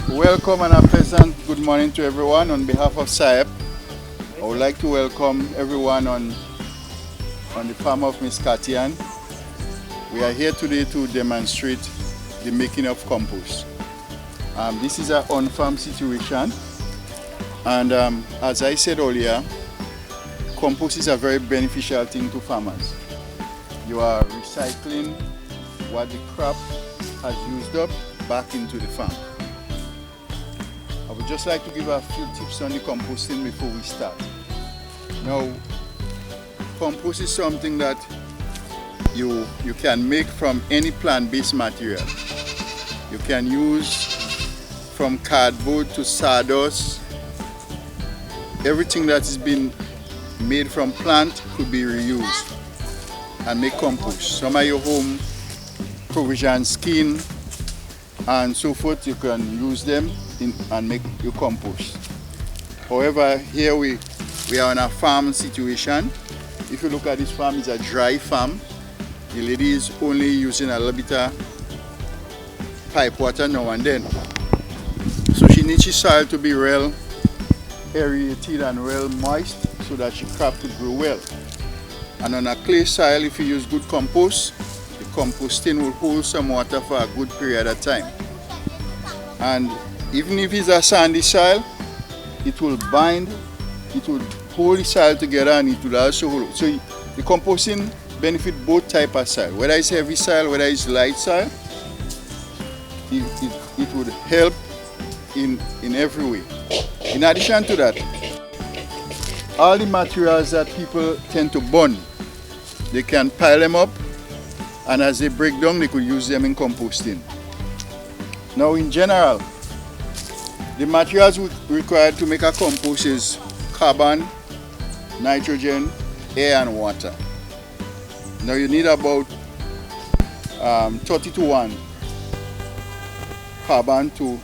Welcome and a pleasant good morning to everyone. On behalf of SAEP, I would like to welcome everyone on the farm of Miss Katian. We are here today to demonstrate the making of compost. This is an on-farm situation, and as I said earlier, compost is a very beneficial thing to farmers. You are recycling what the crop has used up back into the farm. I would just like to give a few tips on the composting before we start. Now, compost is something that you can make from any plant-based material. You can use from cardboard to sawdust. Everything that has been made from plant could be reused and make compost. Some of your home provision skin and so forth, you can use them and make your compost. However, here we are on a farm situation. If you look at this farm, it's a dry farm. The lady is only using a little bit of pipe water now and then. So she needs the soil to be well aerated and well moist so that she crop could grow well. And on a clay soil, if you use good compost, the composting will hold some water for a good period of time. And even if it's a sandy soil, it will bind, it will hold the soil together, and it will also hold. So the composting benefit both type of soil, whether it's heavy soil, whether it's light soil. It would help in every way. In addition to that, all the materials that people tend to burn, they can pile them up, and as they break down, they could use them in composting. Now, in general, the materials required to make a compost is carbon, nitrogen, air, and water. Now, you need about 30 to 1 carbon to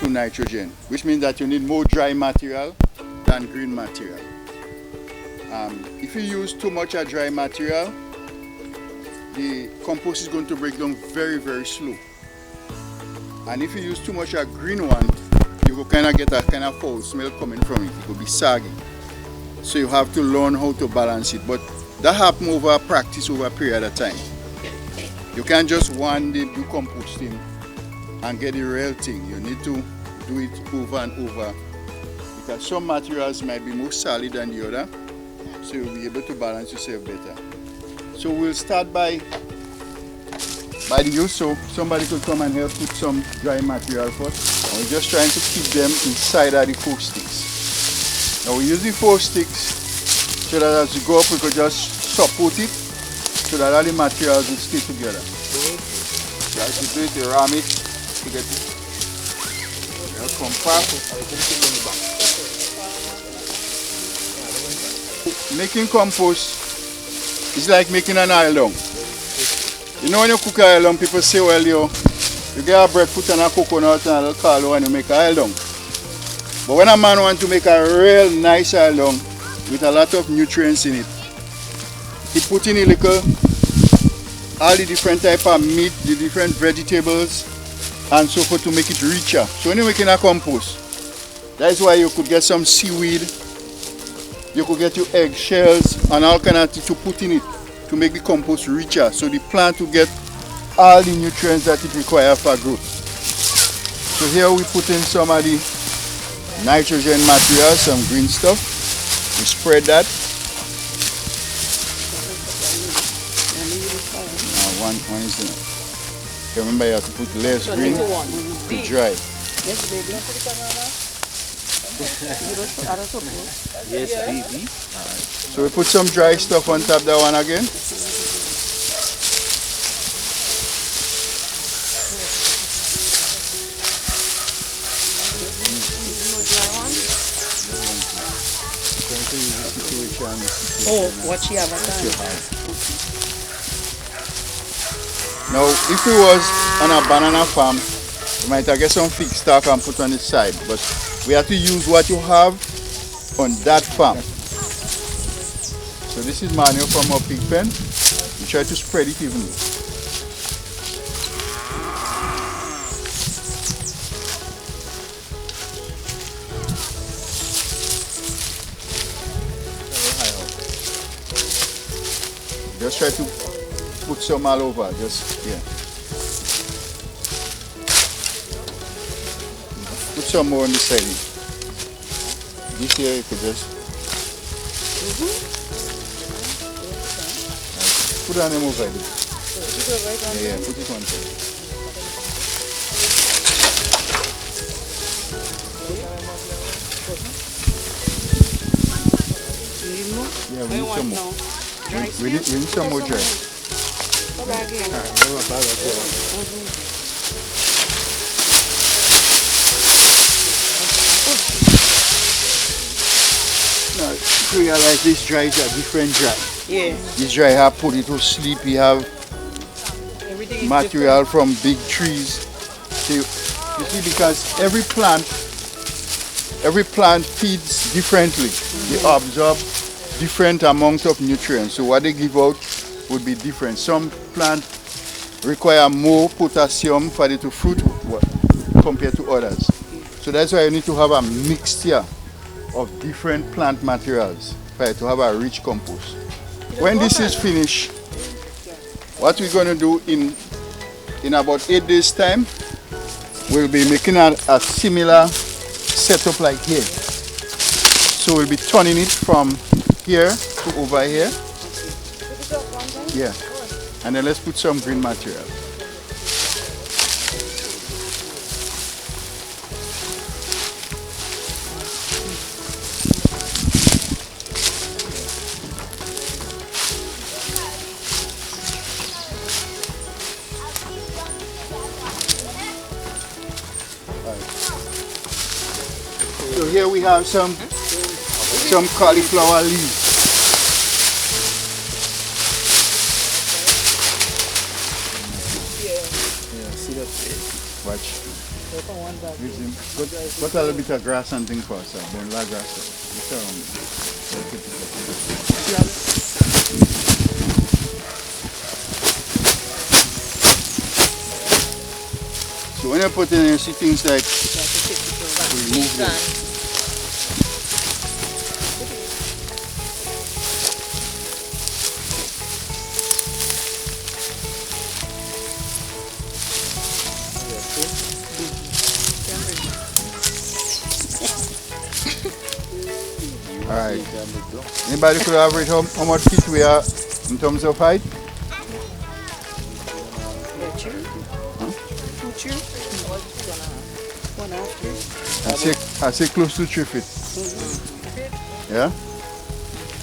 nitrogen, which means that you need more dry material than green material. If you use too much of dry material, the compost is going to break down very, very slow. And if you use too much of green one, you will kind of get a kind of foul smell coming from it. It will be saggy. So you have to learn how to balance it. But that happens over practice over a period of time. You can't just one day do composting and get the real thing. You need to do it over and over, because some materials might be more solid than the other, so you'll be able to balance yourself better. So we'll start by the use. So somebody could come and help put some dry material first. And we're just trying to keep them inside of the 4 sticks. Now we use the 4 sticks so that as you go up, we could just support it so that all the materials will stay together. So as you do it, you ram it to get it compact. Making compost is like making an oil dung. You know when you cook oil dung, people say, well, you get a breadfruit and a coconut and a little caldo and you make oil dung. But when a man wants to make a real nice oil dung with a lot of nutrients in it, he put in a little, all the different type of meat, the different vegetables, and so forth to make it richer. So when you're making a compost, that's why you could get some seaweed, you could get your eggshells and all kind of things to put in it to make the compost richer, so the plant will get all the nutrients that it requires for growth. So here we put in some of the nitrogen material, some green stuff. We spread that. One is enough. Remember, you have to put less green to dry. Yes, baby. So we put some dry stuff on top of that one again. Oh, what she have? Now, if we was on a banana farm, you might have get some fig stock and put on the side, but we have to use what you have on that farm. So this is manure from our pig pen. We try to spread it evenly. Just try to put some all over. Just yeah. Put some more on the side. This here you could just put on them over there. Yeah, put it on there. Yeah, we need some more. We need some more dry. Now, you realize this dry is a different dry. Yeah. This dry have put it to sleep, you have material from big trees. So you see, because every plant feeds differently. They absorb different amount of nutrients. So what they give out would be different. Some plants require more potassium for it to fruit compared to others. So that's why you need to have a mixture of different plant materials for it to have a rich compost. When this is finished, what we're going to do in about 8 days time, we'll be making a similar setup like here. So we'll be turning it from here to over here. Yeah. And then let's put some green material. So here we have some cauliflower leaves. Yeah, see that? Watch. Put a little bit of grass and thing for us, then la grass. So when you put in, you see things like remove them. Alright. Anybody could average how much feet we are in terms of height? I say close to 3 feet. Yeah?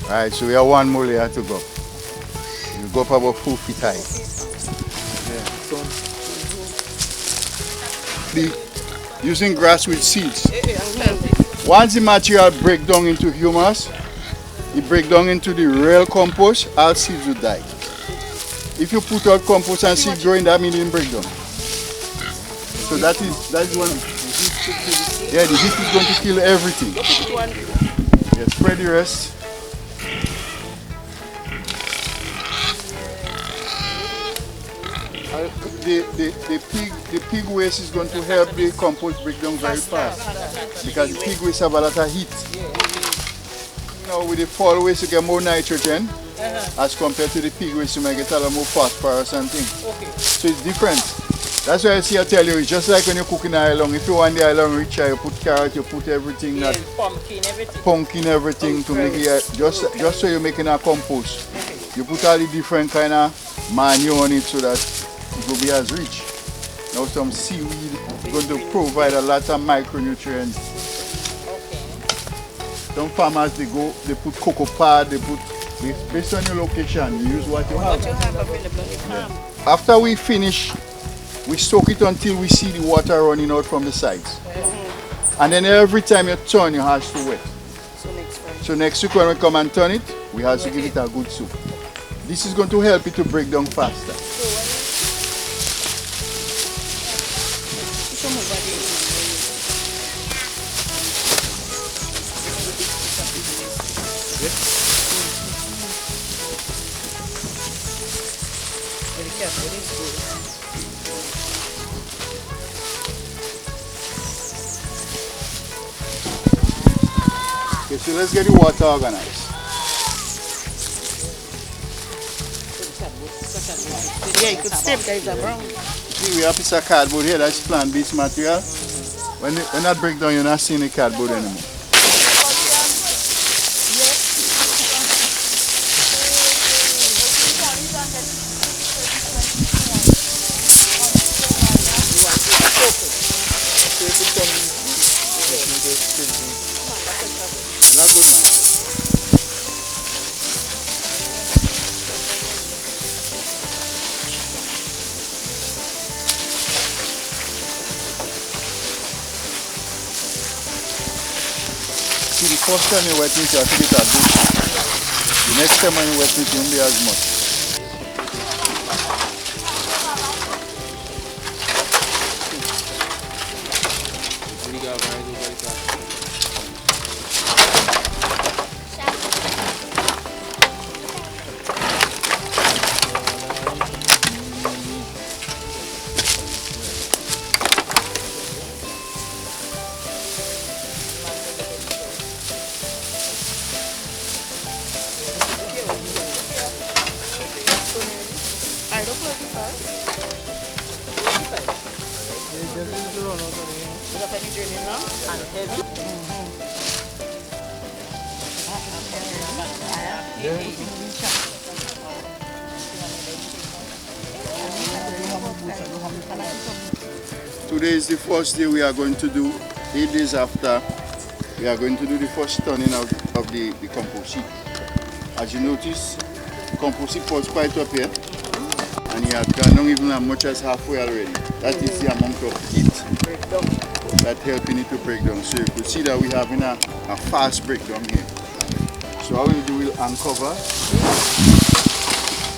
Alright, so we have one more layer to go. You go up about 4 feet high. Using grass with seeds. Once the material breaks down into humus, it breaks down into the real compost, all seeds will die. If you put out compost and seed growing, that means it didn't break down. So that's one. Yeah, the heat is going to kill everything. Yeah, spread the rest. The pig waste is going to help the compost break down very fast, because the pig waste have a lot of heat. Now with the fall waste you get more nitrogen, as compared to the pig waste you might get a lot more phosphorus and things. So it's different. That's why I tell you, it's just like when you're cooking iron. If you want the iron richer, you put carrot, you put everything, that pumpkin, everything to make it just so you're making a compost. You put all the different kind of manure on it so that it will be as rich. Now some seaweed is going to provide a lot of micronutrients. Some farmers they put cocoa pod, based on your location, you use what you have. After we finish, we soak it until we see the water running out from the sides. And then every time you turn, you have to wet. So next week when we come and turn it, we have to give it a good soak. This is going to help it to break down faster. Okay, so let's get the water organized. Yeah, you could stabilize the ground. See, we have a piece of cardboard here, that's plant-based material. When that break down, you're not seeing the cardboard anymore. That's good, man. See, the first time you wet meat, you have to get a good. The next time when you wet meat, you won't be as much. Today is the first day we are going to do, 8 days after, we are going to do the first turning of the compost heap. As you notice, the compost heap was quite up here, and he had gone down even as much as halfway already. That is the amount of heat that helping it to break down. So you could see that we are having a fast breakdown here. So how we do, we'll uncover,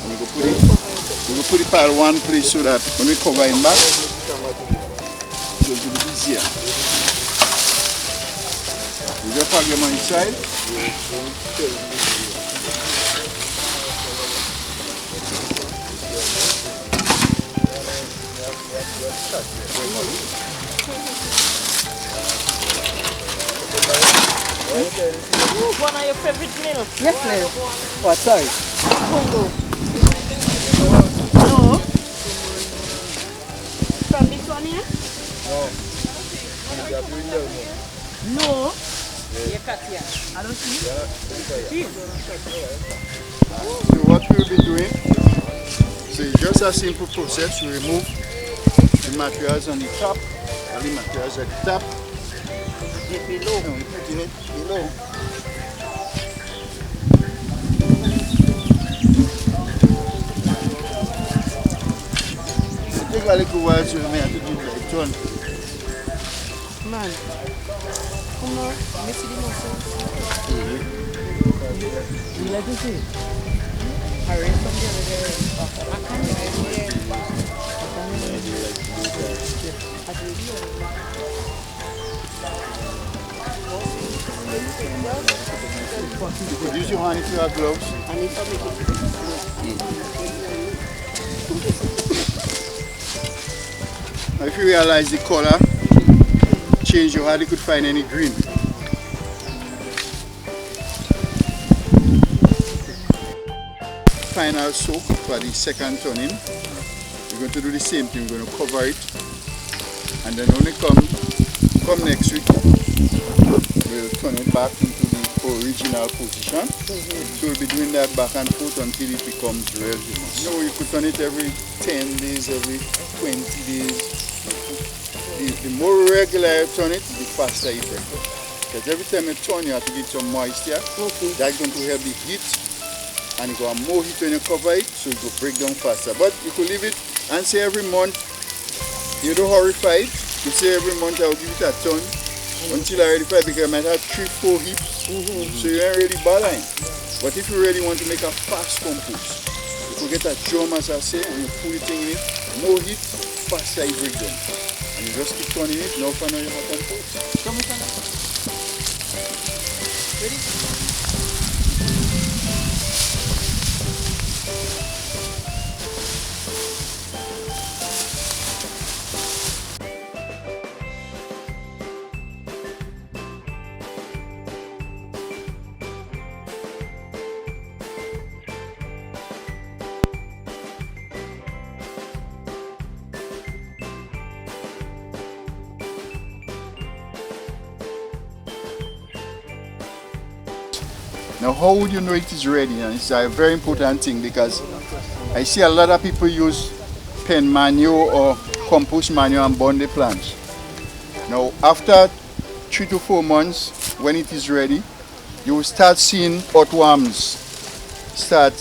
and we will put the pile one place so that when we cover him back, it will be easier. You just plug them on inside. One of your favorite meals? Yes, ma'am. What, sorry? Congo. No. From this one here? No. I don't see. So what we will be doing, so it's just a simple process. We remove the materials on the top, and the materials at the top. Get below. And we put in it below. It takes a little while, so we may have to give it a turn. Man. Come on. Let me see the muscles. You like to see? I read from the other day. I can't hear it. Use your hand if you have gloves. I need to make it. Now if you realize the color change, you hardly could find any green. Final soak for the second turning. We're going to do the same thing. We're going to cover it, and then only come next week we'll turn it back into the original position. So we'll be doing that back and forth until it becomes real humus. You know, you could turn it every 10 days, every 20 days. The more regular you turn it, the faster it breaks. Because every time you turn, you have to get some moisture. Okay. That's going to help the heat, and you got more heat when you cover it, so it will break down faster. But you could leave it and say every month, you don't horrify it. You say every month I will give it a turn until I ready for it, because I might have 3-4 heaps, so you ain't really bothering. But if you really want to make a fast compost, you could get a drum, as I say, and you put it in it, more heat, faster it break down. And you just keep turning it, now for now you have compost. Ready? Now how would you know it is ready? And it's a very important thing because I see a lot of people use pen manure or compost manure and burn the plants. Now after 3 to 4 months, when it is ready, you will start seeing earthworms start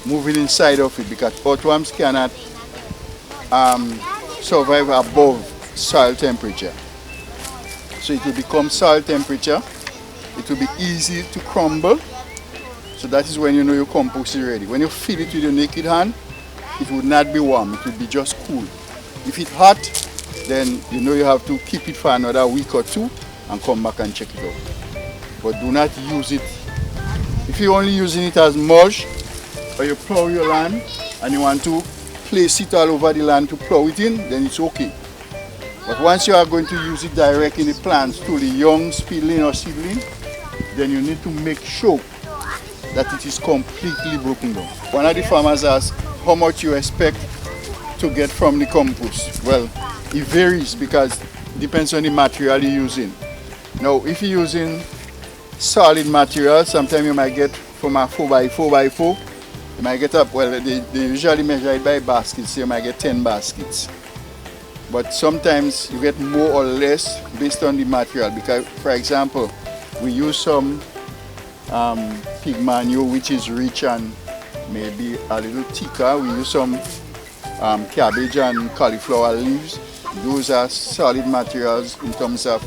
moving inside of it, because earthworms cannot survive above soil temperature. So it will become soil temperature. It will be easy to crumble. So that is when you know your compost is ready. When you fill it with your naked hand, it would not be warm, it would be just cool. If it's hot, then you know you have to keep it for another week or 2 and come back and check it out. But do not use it. If you're only using it as mulch, or you plow your land and you want to place it all over the land to plow it in, then it's okay. But once you are going to use it direct in the plants to the young seedling or seedling, then you need to make sure that it is completely broken down. One of the farmers asked how much you expect to get from the compost. Well, it varies because it depends on the material you're using. Now, if you're using solid material, sometimes you might get from a 4x4x4, you might get up, well, they usually measure it by baskets, so you might get 10 baskets. But sometimes you get more or less based on the material, because, for example, we use some pig manure which is rich and maybe a little thicker. We use some cabbage and cauliflower leaves. Those are solid materials in terms of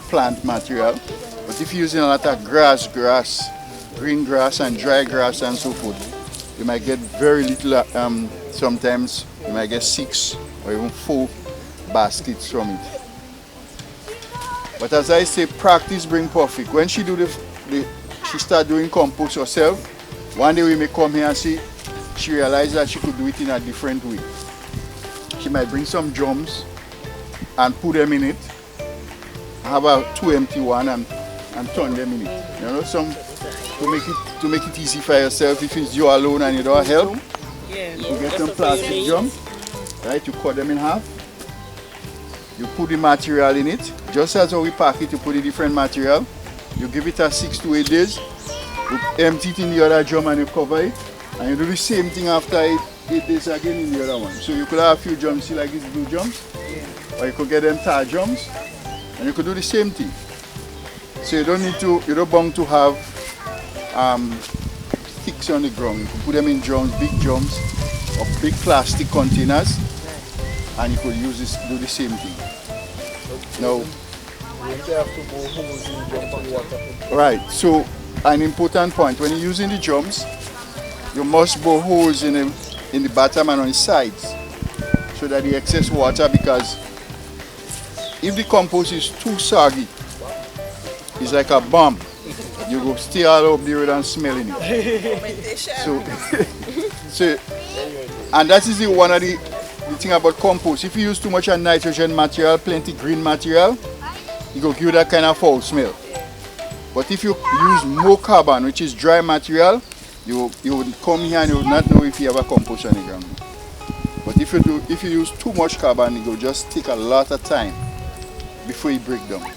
plant material. But if you're using a lot of grass, green grass and dry grass and so forth, you might get very little, sometimes you might get 6 or even 4 baskets from it. But as I say, practice brings perfect. When she she start doing compost herself, one day we may come here and see she realized that she could do it in a different way. She might bring some drums and put them in it, have a 2 empty one and turn them in it. You know, some to make it easy for yourself. If it's you alone and you don't help, you get some plastic drums, right? You cut them in half. You put the material in it, just as how we pack it. You put the different material. You give it a 6 to 8 days. You empty it in the other drum and you cover it. And you do the same thing after 8 days again in the other one. So you could have a few drums, see like these blue drums, or you could get them tar drums, and you could do the same thing. So you don't bound to have sticks on the ground. You could put them in drums, big drums, or big plastic containers, and you could use this, do the same thing. Now, right, so an important point, when you're using the drums, you must bore holes in the bottom and on the sides so that the excess water, because if the compost is too soggy, it's like a bomb. You go stay all up the road and smelling it. So and that is one of the thing about compost. If you use too much nitrogen material, plenty green material, you go give you that kind of foul smell. But if you use more carbon, which is dry material, you would come here and you would not know if you have a compost on the ground. But if you use too much carbon, it will just take a lot of time before it breaks down.